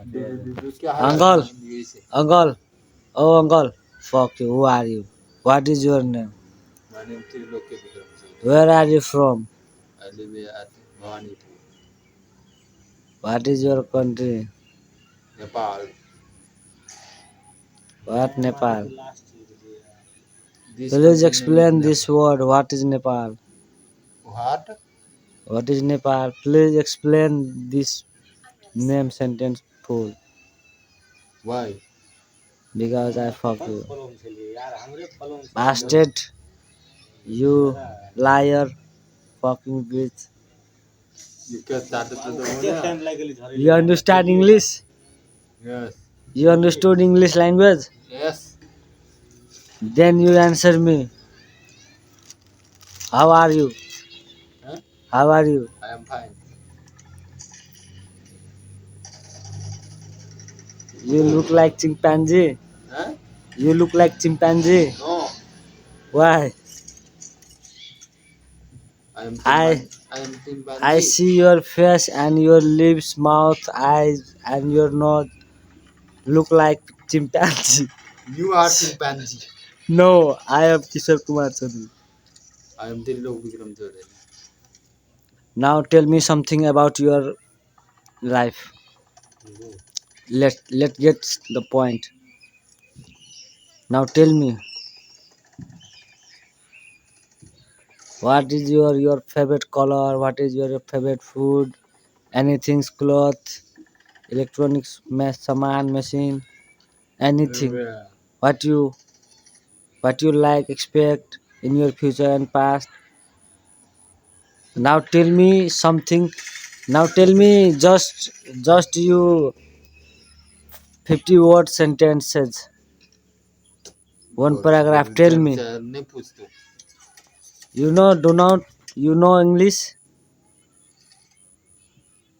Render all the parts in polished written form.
Uncle, uncle, oh uncle, fuck you. Who are you? What is your name? My name is Triloki Vikram. Where are you from? I live here at Bhawanipur, What is your country? Nepal. What Nepal? This Please country name is explain this word. What is Nepal? What? What is Nepal? Please explain this name sentence full. Why? Because I fuck you. Bastard, you liar, fucking bitch. You can start the You understand English? Yes. You understood English language? Yes. Then you answer me. How are you? Huh? How are you? I am fine. You look like chimpanzee. Huh? You look like chimpanzee. No. Why? I am I chimpanzee. I am chimpanzee. I see your face and your lips, mouth, eyes, and your nose look like chimpanzee. You are chimpanzee. No, I am Kishore Kumar Chaudhary. I am Triloki Vikram Chaudhary. Now tell me something about your life. Let get the point. Now tell me, what is your favorite color? What is your favorite food? Anything, cloth, electronics, saman, machine, anything. Yeah. What you what you like, expect in your future and past. Now tell me something. Now tell me just you 50-word sentences. One paragraph. Tell me. नहीं पूछते. Do not you know English?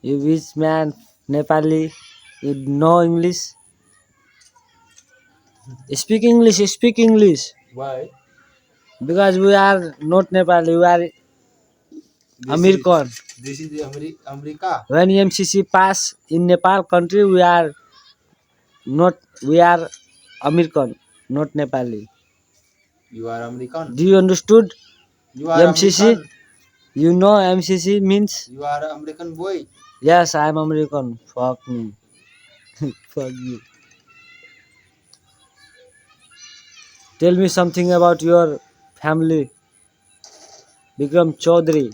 You which man Nepali? You know English? Speak English. Speak English. Why? Because we are not Nepali. We are American. This is the America. When MCC pass in Nepal country, we are American, not Nepali. You are American. Do you understood You are MCC? American. You know MCC means? You are American boy. Yes, I am American. Fuck me. Fuck you. Tell me something about your family. Vikram Chaudhary.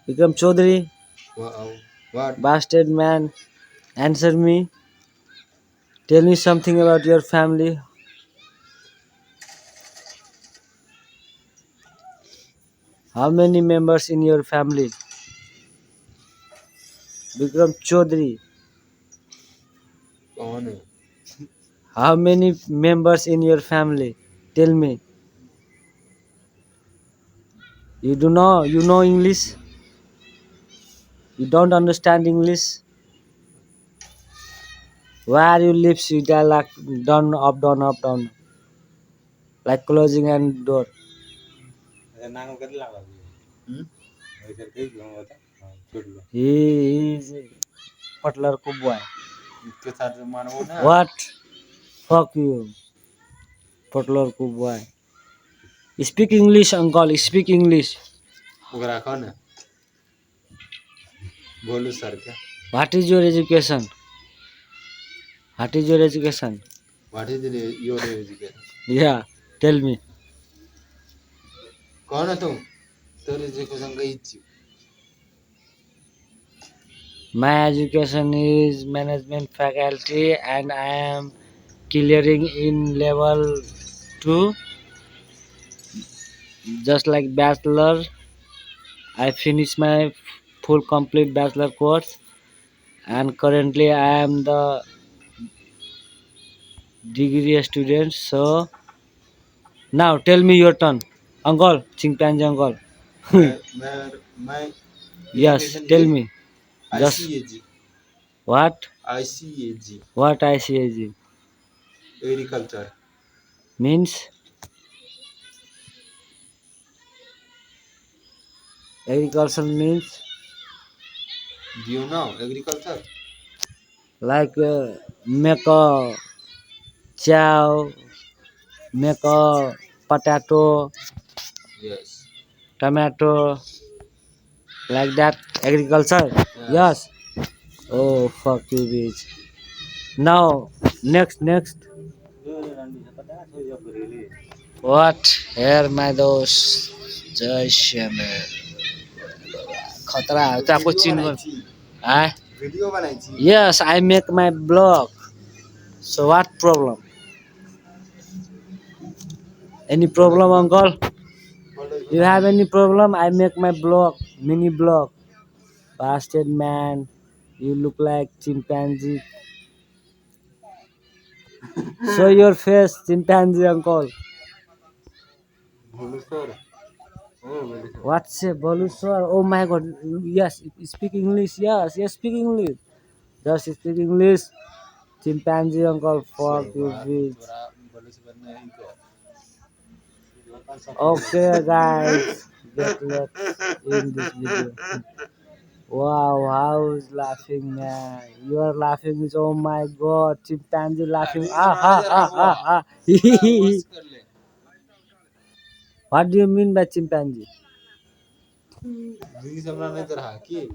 Vikram Chaudhary, Wow. What? bastard man. Answer me. Tell me something about your family. How many members in your family? Vikram Chaudhary. कौन है? How many members in your family? Tell me. You know English? You don't understand English? Where you live, you tell like down, up, down, up, down. Like closing and door. Hmm? He is Butler boy. इसके साथ मानो ना. What? Fuck you. Butler boy. Speak English, uncle. Speak English. ओकरा कौन है? बोलू sir क्या? What is your education? What is your education? What is your education? Yeah, tell me. कौन है तुम? तेरी एजुकेशन कही थी? My education is management faculty and I am clearing in level 2 just like bachelor. I finished my full complete bachelor course and currently I am the degree student. So now tell me your turn. Uncle, chimpanzee uncle. मैं Yes, education tell is me. Just ICAG. what? ICAG. What ICAG Agriculture. means? Agriculture means Do you know agriculture? like make a chow, make a potato, Yes. tomato, like that. Agriculture. Yes. Yes. Oh fuck you, bitch. Now next. What? Here my दोस्त जय श्याम खतरा है तो आपको चिन्ह हाँ video बनाई थी. yes I make my blog so what problem any problem uncle you have any problem I make my blog mini blog bastard man you look like chimpanzee show your face chimpanzee uncle Bholu sir. Oh, Bholu sir. what's a Balusar? Oh my god yes speak English yes speak English just speak English chimpanzee uncle fuck you bitch Bholu sir नहीं तो. okay guys get left in this video wow how is laughing man you are laughing is oh my god chimpanzee laughing what do you mean by chimpanzee reels हमरा नहीं तो रहा कि